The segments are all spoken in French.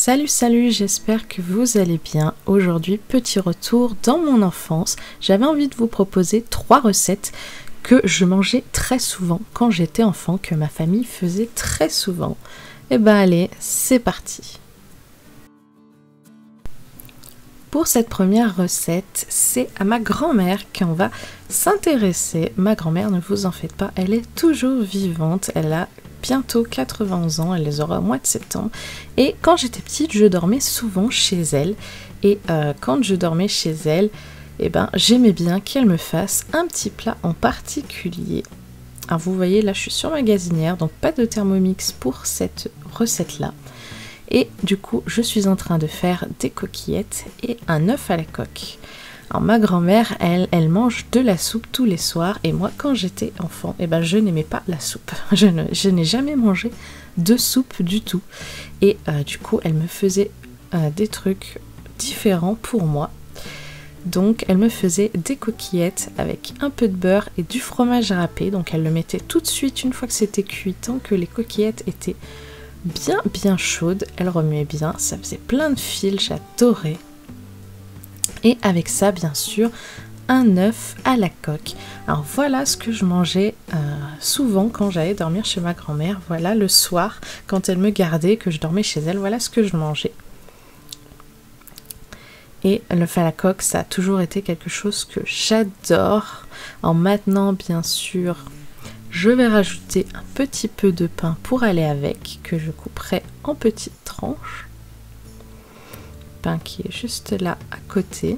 Salut, salut, j'espère que vous allez bien. Aujourd'hui, petit retour dans mon enfance. J'avais envie de vous proposer 3 recettes que je mangeais très souvent quand j'étais enfant, que ma famille faisait très souvent. Et ben allez, c'est parti. Pour cette première recette, c'est à ma grand-mère qu'on va s'intéresser. Ma grand-mère, ne vous en faites pas, elle est toujours vivante, elle a bientôt 91 ans, elle les aura au mois de septembre. Et quand j'étais petite, je dormais souvent chez elle. Et quand je dormais chez elle, eh ben, j'aimais bien qu'elle me fasse un petit plat en particulier. Alors vous voyez, là je suis sur ma gazinière, donc pas de Thermomix pour cette recette-là. Et du coup, je suis en train de faire des coquillettes et un œuf à la coque. Alors ma grand-mère, elle mange de la soupe tous les soirs. Et moi, quand j'étais enfant, eh ben, je n'aimais pas la soupe. Je n'ai jamais mangé de soupe du tout. Et du coup, elle me faisait des trucs différents pour moi. Donc, elle me faisait des coquillettes avec un peu de beurre et du fromage râpé. Donc, elle le mettait tout de suite une fois que c'était cuit, tant que les coquillettes étaient bien chaude, elle remuait bien, ça faisait plein de fils, j'adorais. Et avec ça, bien sûr, un œuf à la coque. Alors voilà ce que je mangeais souvent quand j'allais dormir chez ma grand-mère. Voilà le soir, quand elle me gardait, que je dormais chez elle, voilà ce que je mangeais. Et l'œuf à la coque, ça a toujours été quelque chose que j'adore. Alors maintenant, bien sûr, je vais rajouter un petit peu de pain pour aller avec, que je couperai en petites tranches. Pain qui est juste là à côté.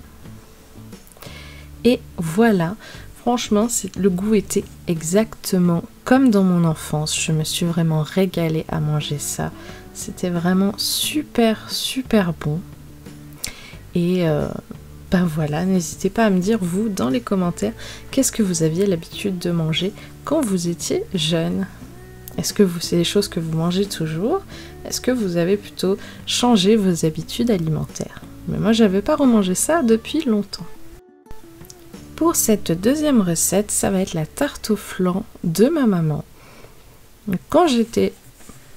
Et voilà, franchement, le goût était exactement comme dans mon enfance. Je me suis vraiment régalée à manger ça. C'était vraiment super bon. Et ben voilà, n'hésitez pas à me dire, vous, dans les commentaires, qu'est-ce que vous aviez l'habitude de manger quand vous étiez jeune. Est-ce que c'est des choses que vous mangez toujours? Est-ce que vous avez plutôt changé vos habitudes alimentaires? Mais moi, j'avais pas remangé ça depuis longtemps. Pour cette deuxième recette, ça va être la tarte au flan de ma maman. Donc, quand j'étais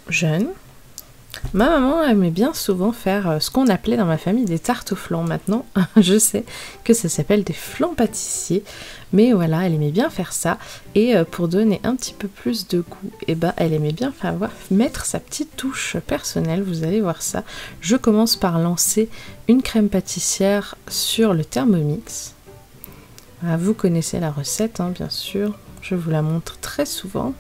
jeune, ma maman aimait bien souvent faire ce qu'on appelait dans ma famille des tartes au flan. Maintenant, je sais que ça s'appelle des flans pâtissiers. Mais voilà, elle aimait bien faire ça. Et pour donner un petit peu plus de goût, eh ben, elle aimait bien mettre sa petite touche personnelle. Vous allez voir ça. Je commence par lancer une crème pâtissière sur le Thermomix. Voilà, vous connaissez la recette, hein, bien sûr. Je vous la montre très souvent.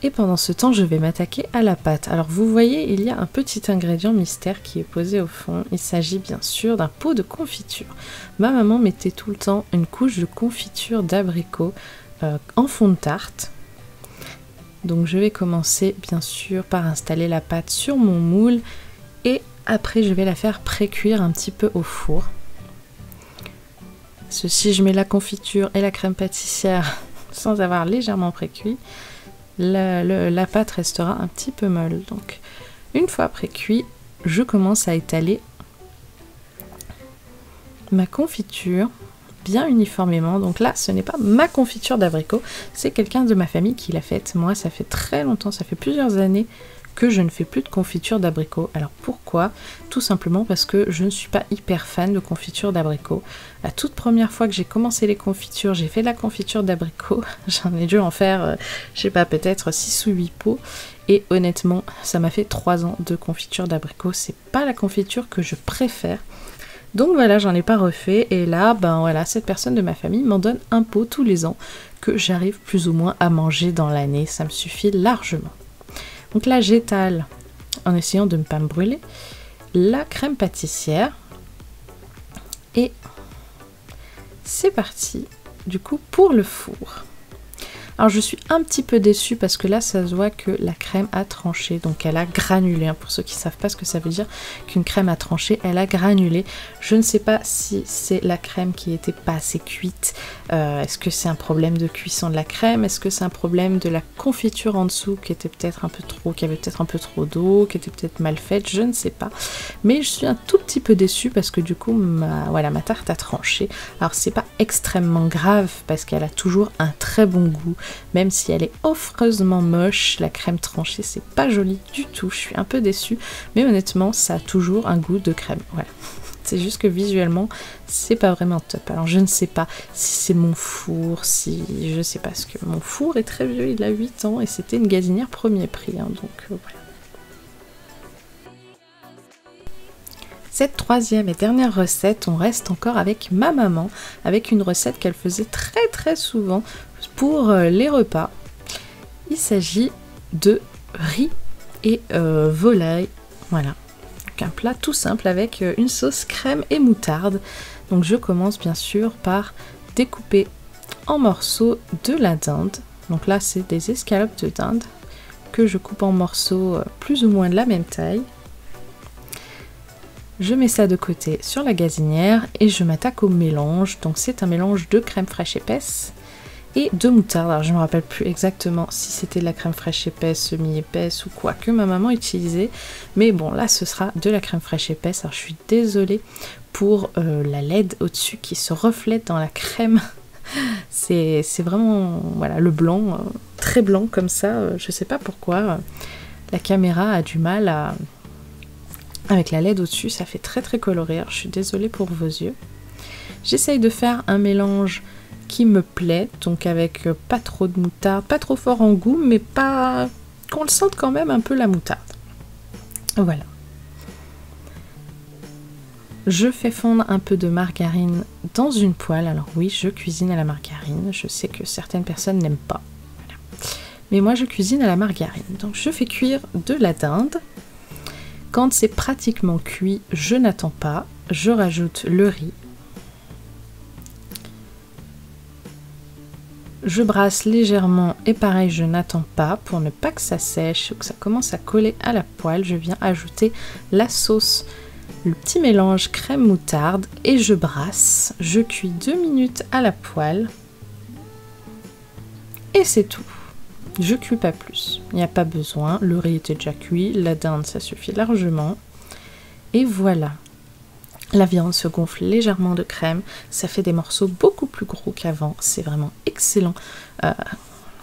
Et pendant ce temps, je vais m'attaquer à la pâte. Alors vous voyez, il y a un petit ingrédient mystère qui est posé au fond. Il s'agit bien sûr d'un pot de confiture. Ma maman mettait tout le temps une couche de confiture d'abricot en fond de tarte. Donc je vais commencer bien sûr par installer la pâte sur mon moule. Et après, je vais la faire pré-cuire un petit peu au four. Si je mets la confiture et la crème pâtissière sans avoir légèrement pré-cuit, la pâte restera un petit peu molle. Donc une fois pré-cuit, je commence à étaler ma confiture bien uniformément. Donc là, ce n'est pas ma confiture d'abricot, c'est quelqu'un de ma famille qui l'a faite. Moi, ça fait très longtemps, ça fait plusieurs années que je ne fais plus de confiture d'abricot. Alors pourquoi? Tout simplement parce que je ne suis pas hyper fan de confiture d'abricot. La toute première fois que j'ai commencé les confitures, j'ai fait la confiture d'abricot. J'en ai dû en faire, je sais pas, peut-être 6 ou 8 pots. Et honnêtement, ça m'a fait 3 ans de confiture d'abricot. C'est pas la confiture que je préfère. Donc voilà, j'en ai pas refait. Et là, ben voilà, cette personne de ma famille m'en donne un pot tous les ans que j'arrive plus ou moins à manger dans l'année. Ça me suffit largement. Donc là, j'étale, en essayant de ne pas me brûler, la crème pâtissière. Et c'est parti, du coup, pour le four. Alors je suis un petit peu déçue parce que là ça se voit que la crème a tranché, donc elle a granulé. Pour ceux qui ne savent pas ce que ça veut dire qu'une crème a tranché, elle a granulé. Je ne sais pas si c'est la crème qui n'était pas assez cuite. Est-ce que c'est un problème de cuisson de la crème? Est-ce que c'est un problème de la confiture en dessous qui était peut-être un peu trop, qui avait peut-être un peu trop d'eau, qui était peut-être mal faite? Je ne sais pas. Mais je suis un tout petit peu déçue parce que du coup ma tarte a tranché. Alors c'est pas extrêmement grave parce qu'elle a toujours un très bon goût. même si elle est affreusement moche. La crème tranchée, c'est pas joli du tout, je suis un peu déçue, mais honnêtement, ça a toujours un goût de crème, voilà. C'est juste que visuellement, c'est pas vraiment top. Alors je ne sais pas si c'est mon four, si... je sais pas, parce que mon four est très vieux, il a 8 ans, et c'était une gazinière premier prix, hein, donc voilà. Cette troisième et dernière recette, on reste encore avec ma maman, avec une recette qu'elle faisait très souvent pour les repas. Il s'agit de riz et volaille, voilà. Un plat tout simple avec une sauce crème et moutarde. Donc je commence bien sûr par découper en morceaux de la dinde. Donc là c'est des escalopes de dinde que je coupe en morceaux plus ou moins de la même taille. Je mets ça de côté sur la gazinière et je m'attaque au mélange. Donc c'est un mélange de crème fraîche épaisse et de moutarde. Alors je ne me rappelle plus exactement si c'était de la crème fraîche épaisse, semi-épaisse ou quoi que ma maman utilisait. Mais bon, là ce sera de la crème fraîche épaisse. Alors je suis désolée pour la LED au-dessus qui se reflète dans la crème. C'est vraiment, voilà, le blanc, très blanc comme ça. Je sais pas pourquoi. La caméra a du mal à... Avec la LED au-dessus, ça fait très coloré. Alors je suis désolée pour vos yeux. J'essaye de faire un mélange qui me plaît, donc avec pas trop de moutarde, pas trop fort en goût, mais pas qu'on le sente quand même un peu la moutarde. Voilà. Je fais fondre un peu de margarine dans une poêle. Alors oui, je cuisine à la margarine. Je sais que certaines personnes n'aiment pas. Voilà. Mais moi, je cuisine à la margarine. Donc je fais cuire de la dinde. Quand c'est pratiquement cuit, je n'attends pas. Je rajoute le riz. Je brasse légèrement et pareil, je n'attends pas pour ne pas que ça sèche ou que ça commence à coller à la poêle. Je viens ajouter la sauce, le petit mélange crème moutarde et je brasse. Je cuis 2 minutes à la poêle et c'est tout. Je cuis pas plus, il n'y a pas besoin. Le riz était déjà cuit, la dinde ça suffit largement et voilà. La viande se gonfle légèrement de crème, ça fait des morceaux beaucoup plus gros qu'avant, c'est vraiment excellent.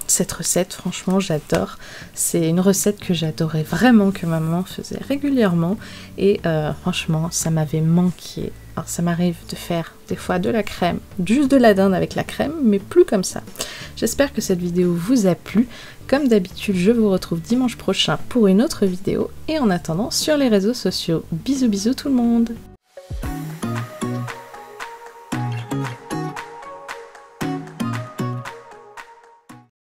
Cette recette, franchement, j'adore. C'est une recette que j'adorais vraiment, que ma maman faisait régulièrement et franchement, ça m'avait manqué. Alors ça m'arrive de faire des fois de la crème, juste de la dinde avec la crème, mais plus comme ça. J'espère que cette vidéo vous a plu. Comme d'habitude, je vous retrouve dimanche prochain pour une autre vidéo et en attendant sur les réseaux sociaux. Bisous bisous tout le monde!